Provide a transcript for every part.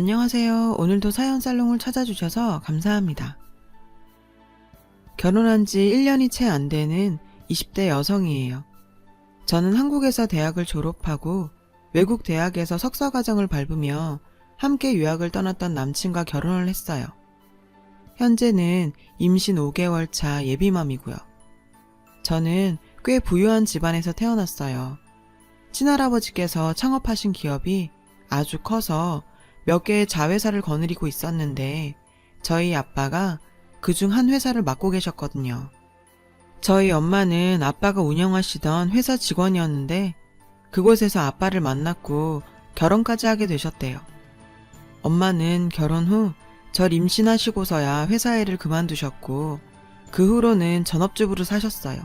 안녕하세요. 오늘도 사연 살롱을 찾아주셔서 감사합니다. 결혼한 지 1년이 채 안 되는 20대 여성이에요. 저는 한국에서 대학을 졸업하고 외국 대학에서 석사과정을 밟으며 함께 유학을 떠났던 남친과 결혼을 했어요. 현재는 임신 5개월 차 예비맘이고요. 저는 꽤 부유한 집안에서 태어났어요. 친할아버지께서 창업하신 기업이 아주 커서 몇 개의 자회사를 거느리고 있었는데 저희 아빠가 그중 한 회사를 맡고 계셨거든요. 저희 엄마는 아빠가 운영하시던 회사 직원이었는데 그곳에서 아빠를 만났고 결혼까지 하게 되셨대요. 엄마는 결혼 후 절 임신하시고서야 회사 일을 그만두셨고 그 후로는 전업주부로 사셨어요.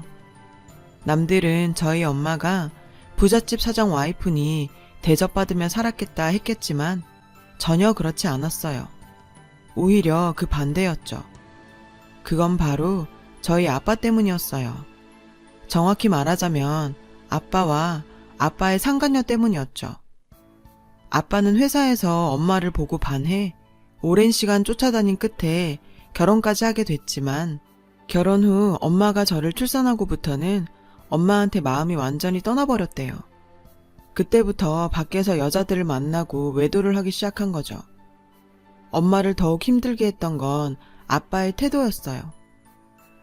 남들은 저희 엄마가 부잣집 사장 와이프니 대접받으며 살았겠다 했겠지만 전혀 그렇지 않았어요. 오히려 그 반대였죠. 그건 바로 저희 아빠 때문이었어요. 정확히 말하자면 아빠와 아빠의 상간녀 때문이었죠. 아빠는 회사에서 엄마를 보고 반해 오랜 시간 쫓아다닌 끝에 결혼까지 하게 됐지만 결혼 후 엄마가 저를 출산하고부터는 엄마한테 마음이 완전히 떠나버렸대요. 그때부터 밖에서 여자들을 만나고 외도를 하기 시작한 거죠. 엄마를 더욱 힘들게 했던 건 아빠의 태도였어요.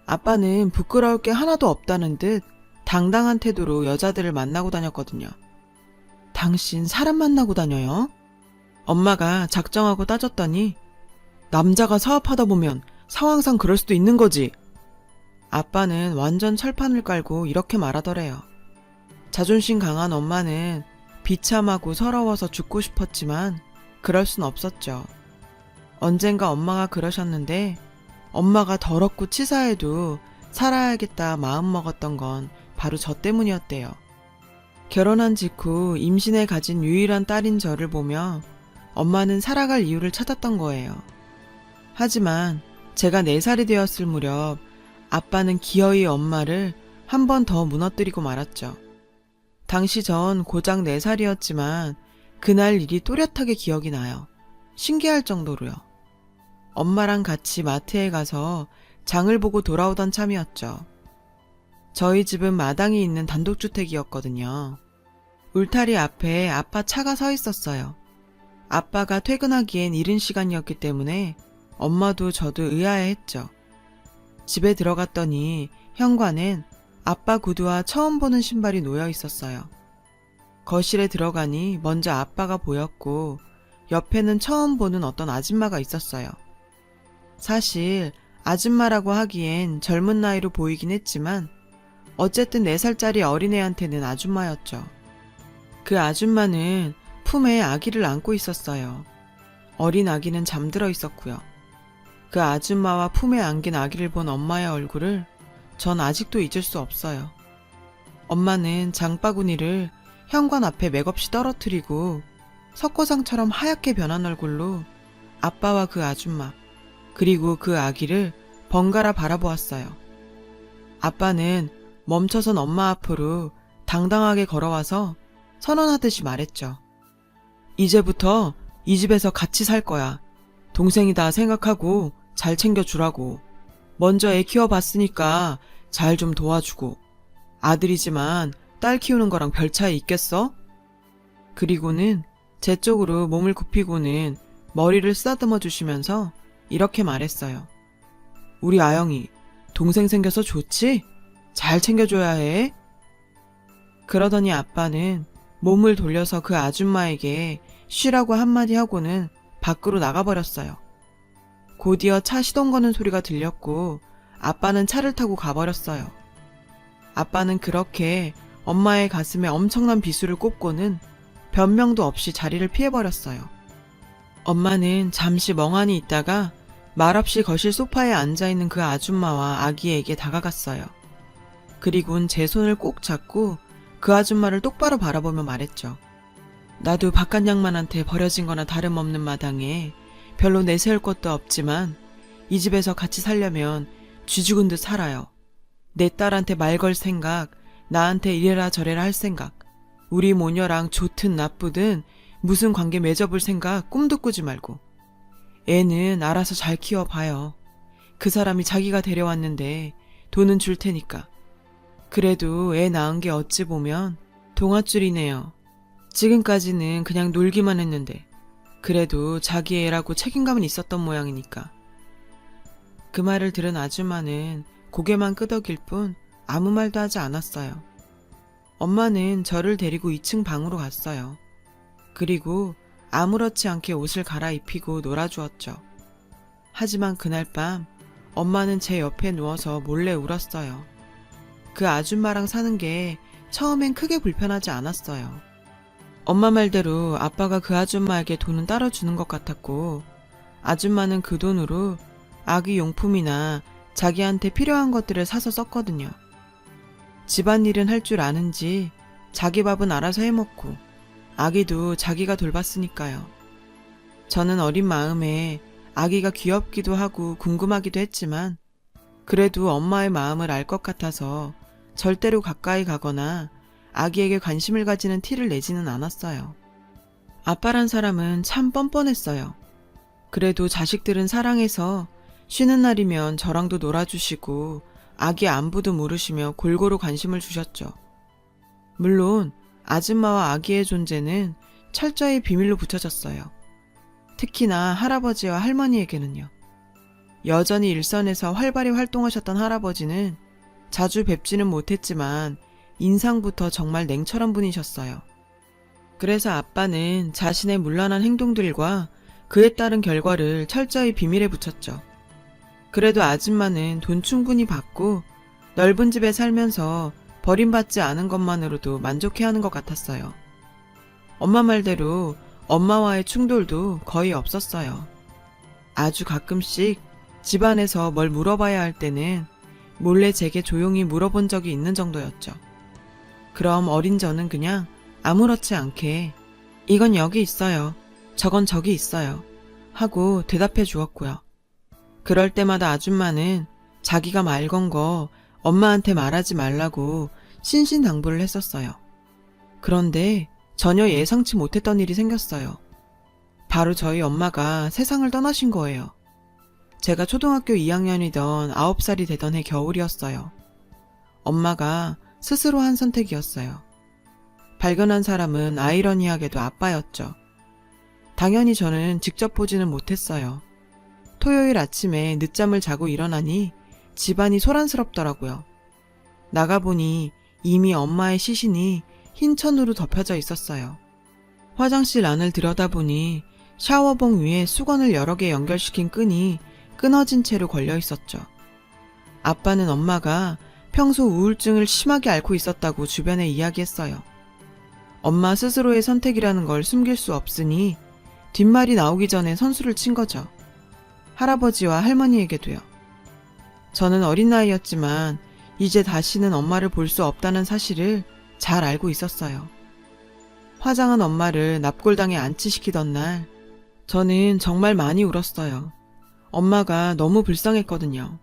아빠는 부끄러울 게 하나도 없다는 듯 당당한 태도로 여자들을 만나고 다녔거든요. 당신 사람 만나고 다녀요? 엄마가 작정하고 따졌더니 남자가 사업하다 보면 상황상 그럴 수도 있는 거지. 아빠는 완전 철판을 깔고 이렇게 말하더래요. 자존심 강한 엄마는 비참하고 서러워서 죽고 싶었지만 그럴 순 없었죠. 언젠가 엄마가 그러셨는데 엄마가 더럽고 치사해도 살아야겠다 마음먹었던 건 바로 저 때문이었대요. 결혼한 직후 임신에 가진 유일한 딸인 저를 보며 엄마는 살아갈 이유를 찾았던 거예요. 하지만 제가 4살이 되었을 무렵 아빠는 기어이 엄마를 한 번 더 무너뜨리고 말았죠. 당시 전 고작 4살이었지만 그날 일이 또렷하게 기억이 나요. 신기할 정도로요. 엄마랑 같이 마트에 가서 장을 보고 돌아오던 참이었죠. 저희 집은 마당이 있는 단독주택이었거든요. 울타리 앞에 아빠 차가 서 있었어요. 아빠가 퇴근하기엔 이른 시간이었기 때문에 엄마도 저도 의아해했죠. 집에 들어갔더니 현관엔 아빠 구두와 처음 보는 신발이 놓여 있었어요. 거실에 들어가니 먼저 아빠가 보였고 옆에는 처음 보는 어떤 아줌마가 있었어요. 사실 아줌마라고 하기엔 젊은 나이로 보이긴 했지만 어쨌든 4살짜리 어린애한테는 아줌마였죠. 그 아줌마는 품에 아기를 안고 있었어요. 어린 아기는 잠들어 있었고요. 그 아줌마와 품에 안긴 아기를 본 엄마의 얼굴을 전 아직도 잊을 수 없어요. 엄마는 장바구니를 현관 앞에 맥없이 떨어뜨리고 석고상처럼 하얗게 변한 얼굴로 아빠와 그 아줌마 그리고 그 아기를 번갈아 바라보았어요. 아빠는 멈춰선 엄마 앞으로 당당하게 걸어와서 선언하듯이 말했죠. 이제부터 이 집에서 같이 살 거야. 동생이다 생각하고 잘 챙겨주라고. 먼저 애 키워봤으니까 잘 좀 도와주고. 아들이지만 딸 키우는 거랑 별 차이 있겠어? 그리고는 제 쪽으로 몸을 굽히고는 머리를 쓰다듬어 주시면서 이렇게 말했어요. 우리 아영이 동생 생겨서 좋지? 잘 챙겨줘야 해. 그러더니 아빠는 몸을 돌려서 그 아줌마에게 쉬라고 한마디 하고는 밖으로 나가버렸어요. 곧이어 차 시동 거는 소리가 들렸고 아빠는 차를 타고 가버렸어요. 아빠는 그렇게 엄마의 가슴에 엄청난 비수를 꽂고는 변명도 없이 자리를 피해버렸어요. 엄마는 잠시 멍하니 있다가 말없이 거실 소파에 앉아있는 그 아줌마와 아기에게 다가갔어요. 그리고는 제 손을 꼭 잡고 그 아줌마를 똑바로 바라보며 말했죠. 나도 바깥 양반한테 버려진 거나 다름없는 마당에 별로 내세울 것도 없지만 이 집에서 같이 살려면 쥐 죽은 듯 살아요. 내 딸한테 말 걸 생각, 나한테 이래라 저래라 할 생각, 우리 모녀랑 좋든 나쁘든 무슨 관계 맺어볼 생각 꿈도 꾸지 말고. 애는 알아서 잘 키워봐요. 그 사람이 자기가 데려왔는데 돈은 줄 테니까. 그래도 애 낳은 게 어찌 보면 동아줄이네요. 지금까지는 그냥 놀기만 했는데 그래도 자기 애라고 책임감은 있었던 모양이니까. 그 말을 들은 아줌마는 고개만 끄덕일 뿐 아무 말도 하지 않았어요. 엄마는 저를 데리고 2층 방으로 갔어요. 그리고 아무렇지 않게 옷을 갈아입히고 놀아주었죠. 하지만 그날 밤 엄마는 제 옆에 누워서 몰래 울었어요. 그 아줌마랑 사는 게 처음엔 크게 불편하지 않았어요. 엄마 말대로 아빠가 그 아줌마에게 돈은 따로 주는 것 같았고, 아줌마는 그 돈으로 아기 용품이나 자기한테 필요한 것들을 사서 썼거든요. 집안일은 할 줄 아는지 자기 밥은 알아서 해먹고 아기도 자기가 돌봤으니까요. 저는 어린 마음에 아기가 귀엽기도 하고 궁금하기도 했지만 그래도 엄마의 마음을 알 것 같아서 절대로 가까이 가거나 아기에게 관심을 가지는 티를 내지는 않았어요. 아빠란 사람은 참 뻔뻔했어요. 그래도 자식들은 사랑해서 쉬는 날이면 저랑도 놀아주시고 아기 안부도 물으시며 골고루 관심을 주셨죠. 물론 아줌마와 아기의 존재는 철저히 비밀로 붙여졌어요. 특히나 할아버지와 할머니에게는요. 여전히 일선에서 활발히 활동하셨던 할아버지는 자주 뵙지는 못했지만 인상부터 정말 냉철한 분이셨어요. 그래서 아빠는 자신의 문란한 행동들과 그에 따른 결과를 철저히 비밀에 붙였죠. 그래도 아줌마는 돈 충분히 받고 넓은 집에 살면서 버림받지 않은 것만으로도 만족해하는 것 같았어요. 엄마 말대로 엄마와의 충돌도 거의 없었어요. 아주 가끔씩 집안에서 뭘 물어봐야 할 때는 몰래 제게 조용히 물어본 적이 있는 정도였죠. 그럼 어린 저는 그냥 아무렇지 않게 이건 여기 있어요. 저건 저기 있어요. 하고 대답해 주었고요. 그럴 때마다 아줌마는 자기가 말 건 거 엄마한테 말하지 말라고 신신당부를 했었어요. 그런데 전혀 예상치 못했던 일이 생겼어요. 바로 저희 엄마가 세상을 떠나신 거예요. 제가 초등학교 2학년이던 9살이 되던 해 겨울이었어요. 엄마가 스스로 한 선택이었어요. 발견한 사람은 아이러니하게도 아빠였죠. 당연히 저는 직접 보지는 못했어요. 토요일 아침에 늦잠을 자고 일어나니 집안이 소란스럽더라고요. 나가보니 이미 엄마의 시신이 흰 천으로 덮여져 있었어요. 화장실 안을 들여다보니 샤워봉 위에 수건을 여러 개 연결시킨 끈이 끊어진 채로 걸려 있었죠. 아빠는 엄마가 평소 우울증을 심하게 앓고 있었다고 주변에 이야기했어요. 엄마 스스로의 선택이라는 걸 숨길 수 없으니 뒷말이 나오기 전에 선수를 친 거죠. 할아버지와 할머니에게도요. 저는 어린 나이였지만 이제 다시는 엄마를 볼 수 없다는 사실을 잘 알고 있었어요. 화장한 엄마를 납골당에 안치시키던 날 저는 정말 많이 울었어요. 엄마가 너무 불쌍했거든요.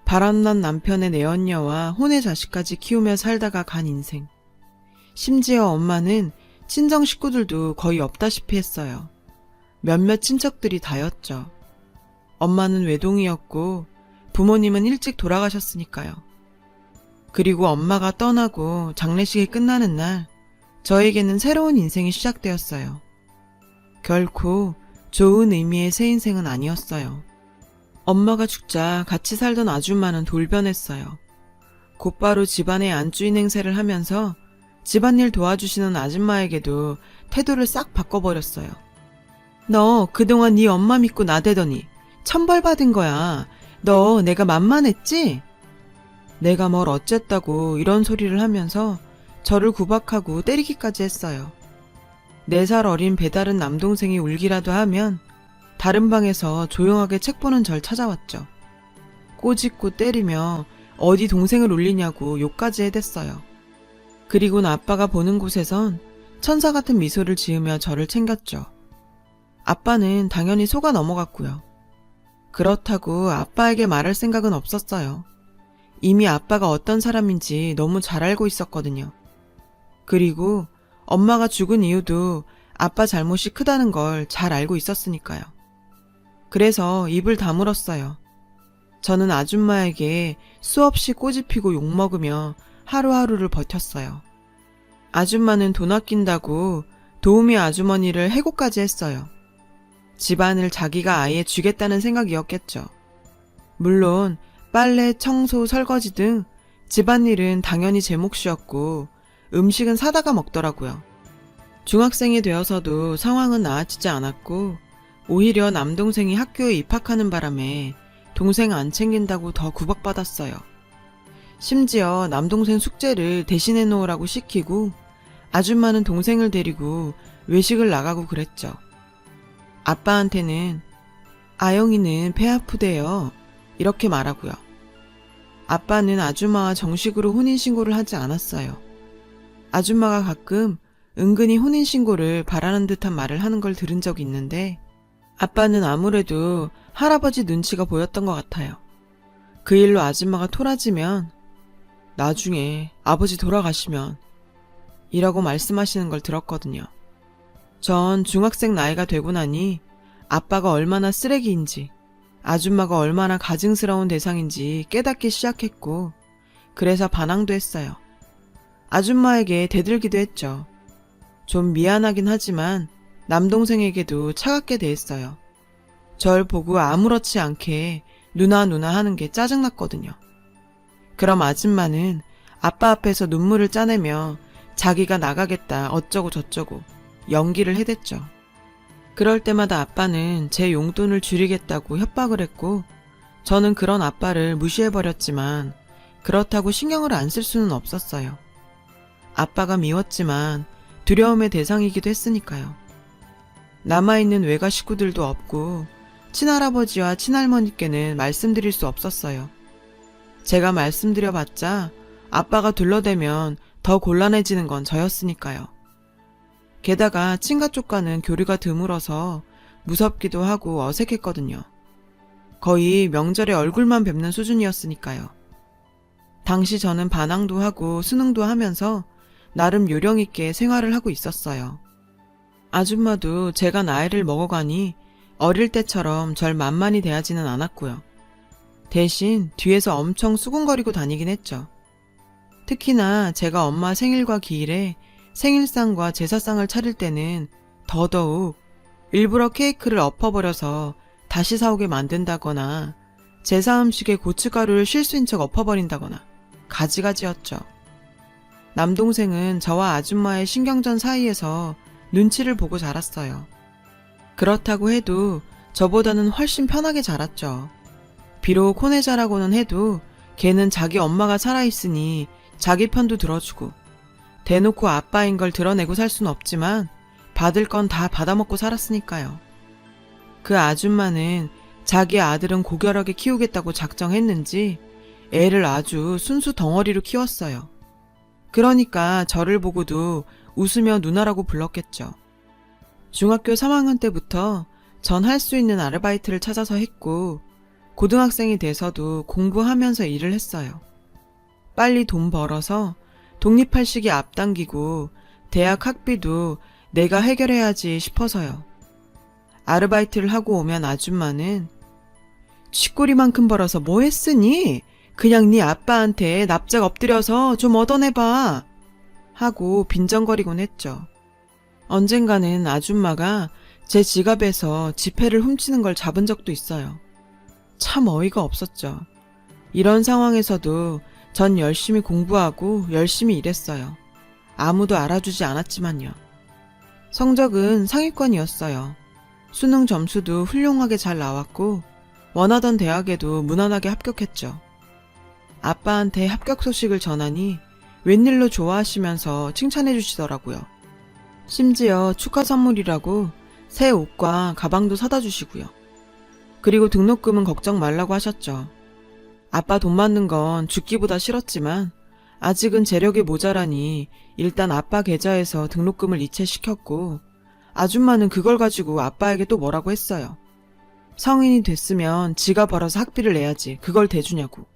바람난 남편의 내언녀와 혼의 자식까지 키우며 살다가 간 인생. 심지어 엄마는 친정 식구들도 거의 없다시피 했어요. 몇몇 친척들이 다였죠. 엄마는 외동이었고 부모님은 일찍 돌아가셨으니까요. 그리고 엄마가 떠나고 장례식이 끝나는 날 저에게는 새로운 인생이 시작되었어요. 결코 좋은 의미의 새 인생은 아니었어요. 엄마가 죽자 같이 살던 아줌마는 돌변했어요. 곧바로 집안의 안주인 행세를 하면서 집안일 도와주시는 아줌마에게도 태도를 싹 바꿔버렸어요. 너 그동안 네 엄마 믿고 나대더니 천벌 받은 거야. 너 내가 만만했지? 내가 뭘 어쨌다고 이런 소리를 하면서 저를 구박하고 때리기까지 했어요. 4살 어린 배다른 남동생이 울기라도 하면 다른 방에서 조용하게 책 보는 절 찾아왔죠. 꼬집고 때리며 어디 동생을 울리냐고 욕까지 해댔어요. 그리고는 아빠가 보는 곳에선 천사 같은 미소를 지으며 저를 챙겼죠. 아빠는 당연히 속아 넘어갔고요. 그렇다고 아빠에게 말할 생각은 없었어요. 이미 아빠가 어떤 사람인지 너무 잘 알고 있었거든요. 그리고 엄마가 죽은 이유도 아빠 잘못이 크다는 걸 잘 알고 있었으니까요. 그래서 입을 다물었어요. 저는 아줌마에게 수없이 꼬집히고 욕먹으며 하루하루를 버텼어요. 아줌마는 돈 아낀다고 도우미 아주머니를 해고까지 했어요. 집안을 자기가 아예 쥐겠다는 생각이었겠죠. 물론 빨래, 청소, 설거지 등 집안일은 당연히 제 몫이었고 음식은 사다가 먹더라고요. 중학생이 되어서도 상황은 나아지지 않았고 오히려 남동생이 학교에 입학하는 바람에 동생 안 챙긴다고 더 구박받았어요. 심지어 남동생 숙제를 대신해 놓으라고 시키고 아줌마는 동생을 데리고 외식을 나가고 그랬죠. 아빠한테는 아영이는 배 아프대요. 이렇게 말하고요. 아빠는 아줌마와 정식으로 혼인신고를 하지 않았어요. 아줌마가 가끔 은근히 혼인신고를 바라는 듯한 말을 하는 걸 들은 적이 있는데 아빠는 아무래도 할아버지 눈치가 보였던 것 같아요. 그 일로 아줌마가 토라지면 나중에 아버지 돌아가시면 이라고 말씀하시는 걸 들었거든요. 전 중학생 나이가 되고 나니 아빠가 얼마나 쓰레기인지 아줌마가 얼마나 가증스러운 대상인지 깨닫기 시작했고 그래서 반항도 했어요. 아줌마에게 대들기도 했죠. 좀 미안하긴 하지만 남동생에게도 차갑게 대했어요. 절 보고 아무렇지 않게 누나 하는 게 짜증났거든요. 그럼 아줌마는 아빠 앞에서 눈물을 짜내며 자기가 나가겠다 어쩌고 저쩌고 연기를 해댔죠. 그럴 때마다 아빠는 제 용돈을 줄이겠다고 협박을 했고 저는 그런 아빠를 무시해버렸지만 그렇다고 신경을 안 쓸 수는 없었어요. 아빠가 미웠지만 두려움의 대상이기도 했으니까요. 남아있는 외가 식구들도 없고 친할아버지와 친할머니께는 말씀드릴 수 없었어요. 제가 말씀드려봤자 아빠가 둘러대면 더 곤란해지는 건 저였으니까요. 게다가 친가 쪽과는 교류가 드물어서 무섭기도 하고 어색했거든요. 거의 명절에 얼굴만 뵙는 수준이었으니까요. 당시 저는 반항도 하고 수능도 하면서 나름 요령있게 생활을 하고 있었어요. 아줌마도 제가 나이를 먹어가니 어릴 때처럼 절 만만히 대하지는 않았고요. 대신 뒤에서 엄청 수군거리고 다니긴 했죠. 특히나 제가 엄마 생일과 기일에 생일상과 제사상을 차릴 때는 더더욱 일부러 케이크를 엎어버려서 다시 사오게 만든다거나 제사 음식에 고춧가루를 실수인 척 엎어버린다거나 가지가지였죠. 남동생은 저와 아줌마의 신경전 사이에서 눈치를 보고 자랐어요. 그렇다고 해도 저보다는 훨씬 편하게 자랐죠. 비록 혼외자라고는 해도 걔는 자기 엄마가 살아있으니 자기 편도 들어주고 대놓고 아빠인 걸 드러내고 살 순 없지만 받을 건 다 받아먹고 살았으니까요. 그 아줌마는 자기 아들은 고결하게 키우겠다고 작정했는지 애를 아주 순수 덩어리로 키웠어요. 그러니까 저를 보고도 웃으며 누나라고 불렀겠죠. 중학교 3학년 때부터 전 할 수 있는 아르바이트를 찾아서 했고 고등학생이 돼서도 공부하면서 일을 했어요. 빨리 돈 벌어서 독립할 시기 앞당기고 대학 학비도 내가 해결해야지 싶어서요. 아르바이트를 하고 오면 아줌마는 쥐꼬리만큼 벌어서 뭐 했으니? 그냥 네 아빠한테 납작 엎드려서 좀 얻어내봐 하고 빈정거리곤 했죠. 언젠가는 아줌마가 제 지갑에서 지폐를 훔치는 걸 잡은 적도 있어요. 참 어이가 없었죠. 이런 상황에서도 전 열심히 공부하고 열심히 일했어요. 아무도 알아주지 않았지만요. 성적은 상위권이었어요. 수능 점수도 훌륭하게 잘 나왔고 원하던 대학에도 무난하게 합격했죠. 아빠한테 합격 소식을 전하니 웬일로 좋아하시면서 칭찬해 주시더라고요. 심지어 축하 선물이라고 새 옷과 가방도 사다 주시고요. 그리고 등록금은 걱정 말라고 하셨죠. 아빠 돈 받는 건 죽기보다 싫었지만 아직은 재력이 모자라니 일단 아빠 계좌에서 등록금을 이체시켰고 아줌마는 그걸 가지고 아빠에게 또 뭐라고 했어요. 성인이 됐으면 지가 벌어서 학비를 내야지 그걸 대주냐고.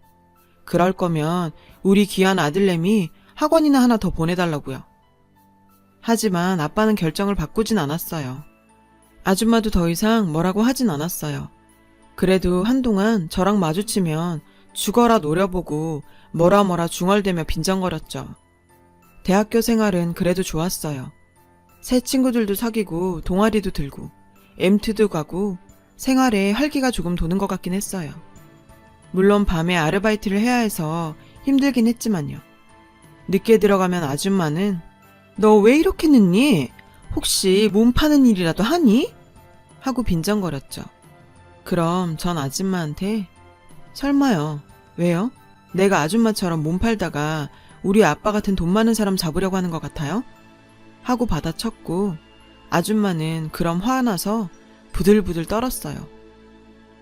그럴 거면 우리 귀한 아들내미 학원이나 하나 더 보내달라고요. 하지만 아빠는 결정을 바꾸진 않았어요. 아줌마도 더 이상 뭐라고 하진 않았어요. 그래도 한동안 저랑 마주치면 죽어라 노려보고 뭐라 중얼대며 빈정거렸죠. 대학교 생활은 그래도 좋았어요. 새 친구들도 사귀고 동아리도 들고 MT도 가고 생활에 활기가 조금 도는 것 같긴 했어요. 물론 밤에 아르바이트를 해야 해서 힘들긴 했지만요. 늦게 들어가면 아줌마는 너 왜 이렇게 늦니? 혹시 몸 파는 일이라도 하니? 하고 빈정거렸죠. 그럼 전 아줌마한테 설마요. 왜요? 내가 아줌마처럼 몸 팔다가 우리 아빠 같은 돈 많은 사람 잡으려고 하는 것 같아요? 하고 받아쳤고 아줌마는 그럼 화나서 부들부들 떨었어요.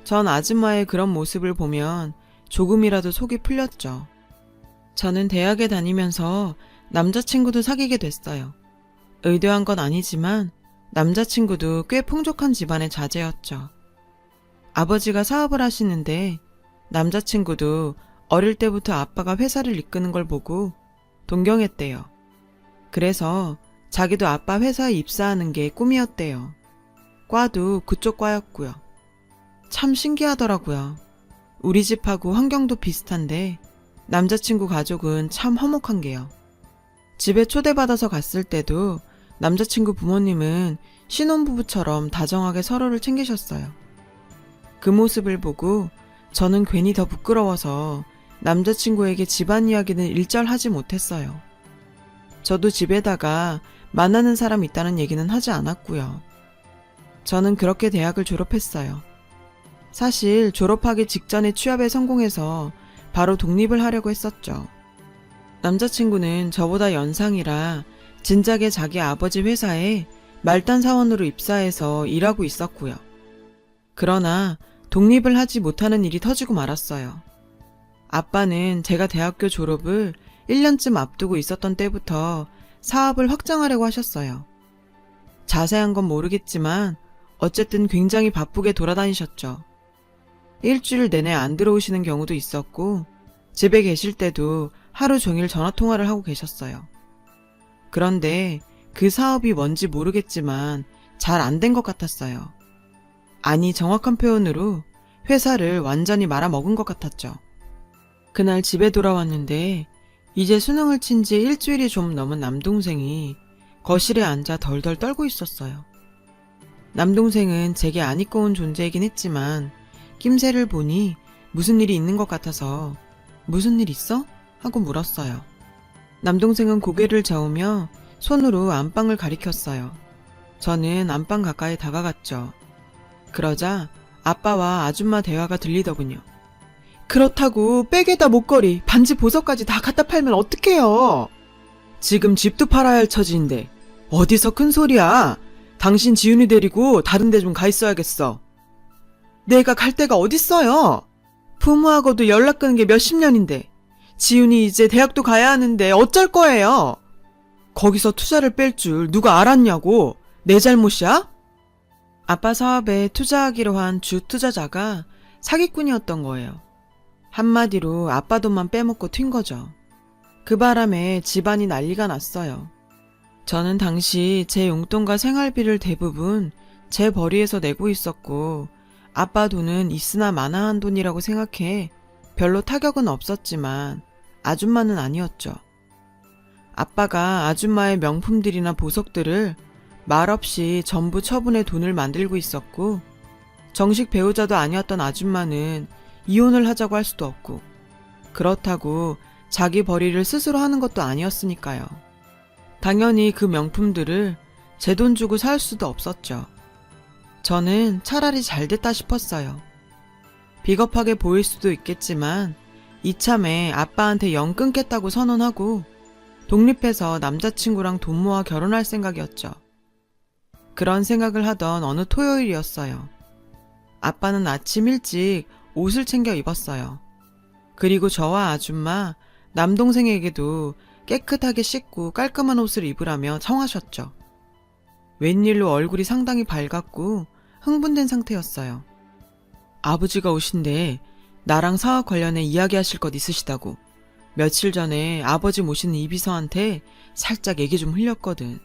전 아줌마의 그런 모습을 보면 조금이라도 속이 풀렸죠. 저는 대학에 다니면서 남자친구도 사귀게 됐어요. 의도한 건 아니지만 남자친구도 꽤 풍족한 집안의 자제였죠. 아버지가 사업을 하시는데 남자친구도 어릴 때부터 아빠가 회사를 이끄는 걸 보고 동경했대요. 그래서 자기도 아빠 회사에 입사하는 게 꿈이었대요. 과도 그쪽 과였고요. 참 신기하더라고요. 우리 집하고 환경도 비슷한데 남자친구 가족은 참 화목한 게요. 집에 초대받아서 갔을 때도 남자친구 부모님은 신혼부부처럼 다정하게 서로를 챙기셨어요. 그 모습을 보고 저는 괜히 더 부끄러워서 남자친구에게 집안 이야기는 일절하지 못했어요. 저도 집에다가 만나는 사람 있다는 얘기는 하지 않았고요. 저는 그렇게 대학을 졸업했어요. 사실 졸업하기 직전에 취업에 성공해서 바로 독립을 하려고 했었죠. 남자친구는 저보다 연상이라 진작에 자기 아버지 회사에 말단 사원으로 입사해서 일하고 있었고요. 그러나 독립을 하지 못하는 일이 터지고 말았어요. 아빠는 제가 대학교 졸업을 1년쯤 앞두고 있었던 때부터 사업을 확장하려고 하셨어요. 자세한 건 모르겠지만 어쨌든 굉장히 바쁘게 돌아다니셨죠. 일주일 내내 안 들어오시는 경우도 있었고 집에 계실 때도 하루 종일 전화통화를 하고 계셨어요. 그런데 그 사업이 뭔지 모르겠지만 잘 안 된 것 같았어요. 아니, 정확한 표현으로 회사를 완전히 말아먹은 것 같았죠. 그날 집에 돌아왔는데 이제 수능을 친 지 일주일이 좀 넘은 남동생이 거실에 앉아 덜덜 떨고 있었어요. 남동생은 제게 안 입고 온 존재이긴 했지만 낌새를 보니 무슨 일이 있는 것 같아서 무슨 일 있어? 하고 물었어요. 남동생은 고개를 저으며 손으로 안방을 가리켰어요. 저는 안방 가까이 다가갔죠. 그러자 아빠와 아줌마 대화가 들리더군요. 그렇다고 백에다 목걸이, 반지, 보석까지 다 갖다 팔면 어떡해요? 지금 집도 팔아야 할 처지인데 어디서 큰 소리야? 당신 지훈이 데리고 다른 데 좀 가 있어야겠어. 내가 갈 데가 어딨어요? 부모하고도 연락 끊은 게 몇십 년인데 지훈이 이제 대학도 가야 하는데 어쩔 거예요? 거기서 투자를 뺄 줄 누가 알았냐고. 내 잘못이야? 아빠 사업에 투자하기로 한 주 투자자가 사기꾼이었던 거예요. 한마디로 아빠 돈만 빼먹고 튄 거죠. 그 바람에 집안이 난리가 났어요. 저는 당시 제 용돈과 생활비를 대부분 제 벌이에서 내고 있었고 아빠 돈은 있으나 마나한 돈이라고 생각해 별로 타격은 없었지만 아줌마는 아니었죠. 아빠가 아줌마의 명품들이나 보석들을 말없이 전부 처분해 돈을 만들고 있었고 정식 배우자도 아니었던 아줌마는 이혼을 하자고 할 수도 없고 그렇다고 자기 벌이를 스스로 하는 것도 아니었으니까요. 당연히 그 명품들을 제 돈 주고 살 수도 없었죠. 저는 차라리 잘 됐다 싶었어요. 비겁하게 보일 수도 있겠지만 이참에 아빠한테 영 끊겠다고 선언하고 독립해서 남자친구랑 돈 모아 결혼할 생각이었죠. 그런 생각을 하던 어느 토요일이었어요. 아빠는 아침 일찍 옷을 챙겨 입었어요. 그리고 저와 아줌마, 남동생에게도 깨끗하게 씻고 깔끔한 옷을 입으라며 청하셨죠. 웬일로 얼굴이 상당히 밝았고 흥분된 상태였어요. 아버지가 오신데 나랑 사업 관련해 이야기하실 것 있으시다고. 며칠 전에 아버지 모시는 이비서한테 살짝 얘기 좀 흘렸거든.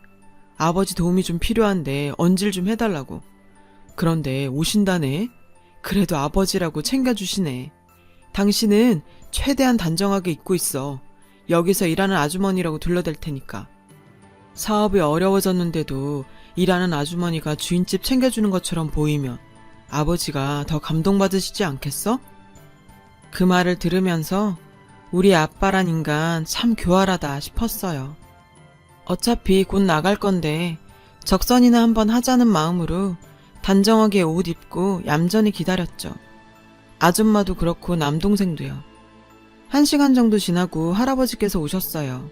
아버지 도움이 좀 필요한데 언질 좀 해달라고. 그런데 오신다네. 그래도 아버지라고 챙겨주시네. 당신은 최대한 단정하게 입고 있어. 여기서 일하는 아주머니라고 둘러댈 테니까. 사업이 어려워졌는데도 일하는 아주머니가 주인집 챙겨주는 것처럼 보이면 아버지가 더 감동받으시지 않겠어? 그 말을 들으면서 우리 아빠란 인간 참 교활하다 싶었어요. 어차피 곧 나갈 건데 적선이나 한번 하자는 마음으로 단정하게 옷 입고 얌전히 기다렸죠. 아줌마도 그렇고 남동생도요. 1시간 정도 지나고 할아버지께서 오셨어요.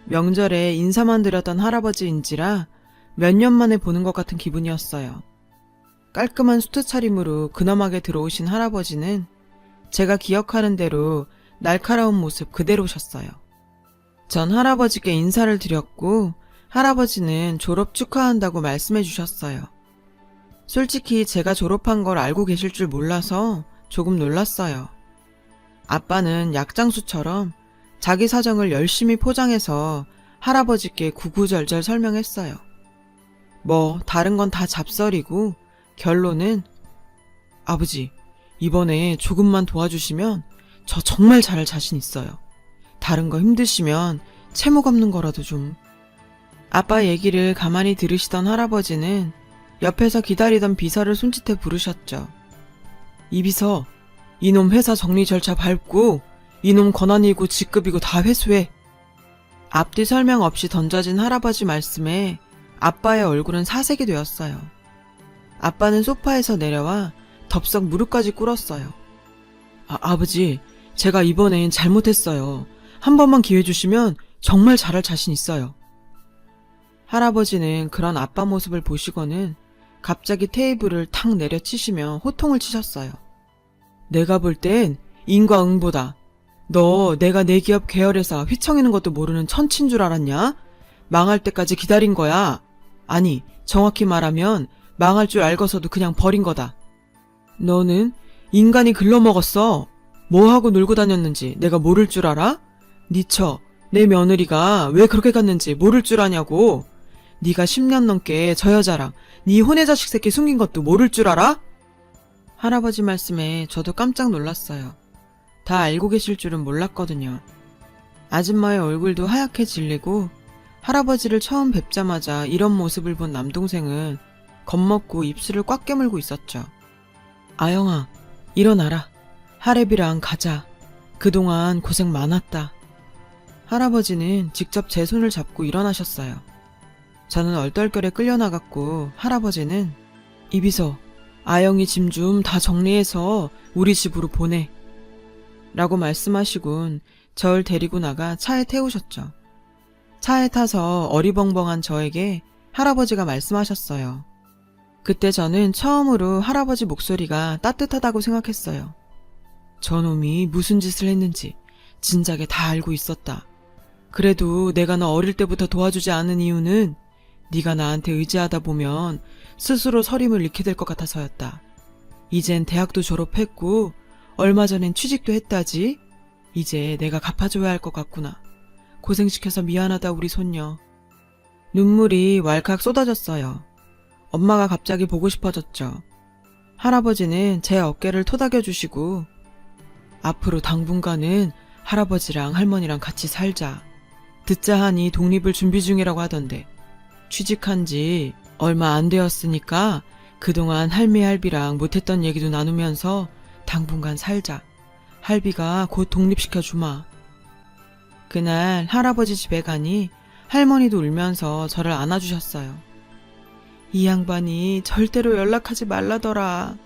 명절에 인사만 드렸던 할아버지인지라 몇 년 만에 보는 것 같은 기분이었어요. 깔끔한 수트 차림으로 근엄하게 들어오신 할아버지는 제가 기억하는 대로 날카로운 모습 그대로셨어요. 전 할아버지께 인사를 드렸고 할아버지는 졸업 축하한다고 말씀해 주셨어요. 솔직히 제가 졸업한 걸 알고 계실 줄 몰라서 조금 놀랐어요. 아빠는 약장수처럼 자기 사정을 열심히 포장해서 할아버지께 구구절절 설명했어요. 뭐 다른 건 다 잡설이고 결론은 아버지, 이번에 조금만 도와주시면 저 정말 잘할 자신 있어요. 다른 거 힘드시면 채목 없는 거라도 좀. 아빠 얘기를 가만히 들으시던 할아버지는 옆에서 기다리던 비서를 손짓해 부르셨죠. 이 비서, 이놈 회사 정리 절차 밟고 이놈 권한이고 직급이고 다 회수해. 앞뒤 설명 없이 던져진 할아버지 말씀에 아빠의 얼굴은 사색이 되었어요. 아빠는 소파에서 내려와 덥석 무릎까지 꿇었어요. 아버지, 제가 이번엔 잘못했어요. 한 번만 기회 주시면 정말 잘할 자신 있어요. 할아버지는 그런 아빠 모습을 보시고는 갑자기 테이블을 탁 내려치시며 호통을 치셨어요. 내가 볼 땐 인과응보다. 너 내가 내 기업 계열회사 휘청이는 것도 모르는 천친 줄 알았냐? 망할 때까지 기다린 거야. 아니, 정확히 말하면 망할 줄 알고서도 그냥 버린 거다. 너는 인간이 글러먹었어. 뭐하고 놀고 다녔는지 내가 모를 줄 알아? 네 처, 내 며느리가 왜 그렇게 갔는지 모를 줄 아냐고. 네가 10년 넘게 저 여자랑 네 혼의 자식 새끼 숨긴 것도 모를 줄 알아? 할아버지 말씀에 저도 깜짝 놀랐어요. 다 알고 계실 줄은 몰랐거든요. 아줌마의 얼굴도 하얗게 질리고 할아버지를 처음 뵙자마자 이런 모습을 본 남동생은 겁먹고 입술을 꽉 깨물고 있었죠. 아영아, 일어나라. 할애비랑 가자. 그동안 고생 많았다. 할아버지는 직접 제 손을 잡고 일어나셨어요. 저는 얼떨결에 끌려나갔고 할아버지는 이비서, 아영이 짐 좀 다 정리해서 우리 집으로 보내. 라고 말씀하시곤 절 데리고 나가 차에 태우셨죠. 차에 타서 어리벙벙한 저에게 할아버지가 말씀하셨어요. 그때 저는 처음으로 할아버지 목소리가 따뜻하다고 생각했어요. 저놈이 무슨 짓을 했는지 진작에 다 알고 있었다. 그래도 내가 너 어릴 때부터 도와주지 않은 이유는 네가 나한테 의지하다 보면 스스로 서림을 잃게 될 것 같아서였다. 이젠 대학도 졸업했고 얼마 전엔 취직도 했다지. 이제 내가 갚아줘야 할 것 같구나. 고생시켜서 미안하다 우리 손녀. 눈물이 왈칵 쏟아졌어요. 엄마가 갑자기 보고 싶어졌죠. 할아버지는 제 어깨를 토닥여주시고 앞으로 당분간은 할아버지랑 할머니랑 같이 살자. 듣자 하니 독립을 준비 중이라고 하던데 취직한 지 얼마 안 되었으니까 그동안 할매 할비랑 못했던 얘기도 나누면서 당분간 살자. 할비가 곧 독립시켜 주마. 그날 할아버지 집에 가니 할머니도 울면서 저를 안아주셨어요. 이 양반이 절대로 연락하지 말라더라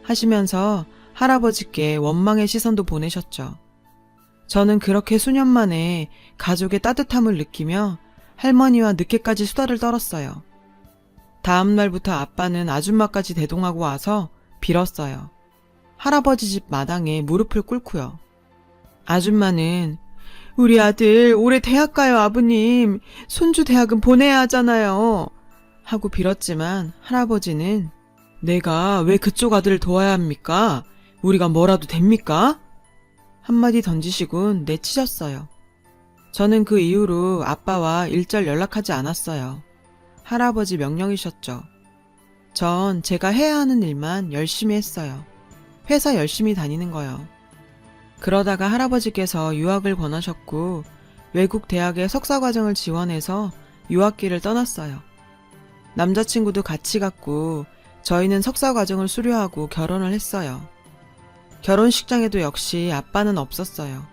하시면서 할아버지께 원망의 시선도 보내셨죠. 저는 그렇게 수년 만에 가족의 따뜻함을 느끼며 할머니와 늦게까지 수다를 떨었어요. 다음 날부터 아빠는 아줌마까지 대동하고 와서 빌었어요. 할아버지 집 마당에 무릎을 꿇고요. 아줌마는 우리 아들 올해 대학 가요 아버님. 손주 대학은 보내야 하잖아요. 하고 빌었지만 할아버지는 내가 왜 그쪽 아들을 도와야 합니까? 우리가 뭐라도 됩니까? 한마디 던지시곤 내치셨어요. 저는 그 이후로 아빠와 일절 연락하지 않았어요. 할아버지 명령이셨죠. 전 제가 해야 하는 일만 열심히 했어요. 회사 열심히 다니는 거요. 그러다가 할아버지께서 유학을 권하셨고 외국 대학에 석사과정을 지원해서 유학길을 떠났어요. 남자친구도 같이 갔고 저희는 석사과정을 수료하고 결혼을 했어요. 결혼식장에도 역시 아빠는 없었어요.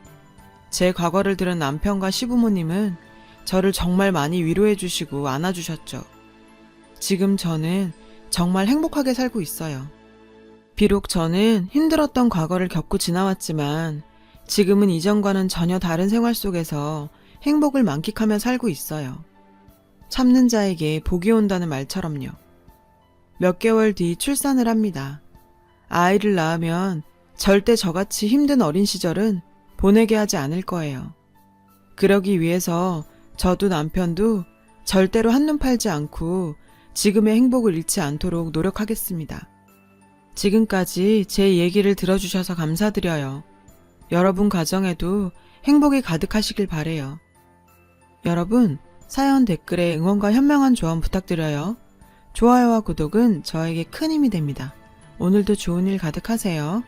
제 과거를 들은 남편과 시부모님은 저를 정말 많이 위로해 주시고 안아주셨죠. 지금 저는 정말 행복하게 살고 있어요. 비록 저는 힘들었던 과거를 겪고 지나왔지만 지금은 이전과는 전혀 다른 생활 속에서 행복을 만끽하며 살고 있어요. 참는 자에게 복이 온다는 말처럼요. 몇 개월 뒤 출산을 합니다. 아이를 낳으면 절대 저같이 힘든 어린 시절은 보내게 하지 않을 거예요. 그러기 위해서 저도 남편도 절대로 한눈 팔지 않고 지금의 행복을 잃지 않도록 노력하겠습니다. 지금까지 제 얘기를 들어주셔서 감사드려요. 여러분 가정에도 행복이 가득하시길 바래요. 여러분, 사연 댓글에 응원과 현명한 조언 부탁드려요. 좋아요와 구독은 저에게 큰 힘이 됩니다. 오늘도 좋은 일 가득하세요.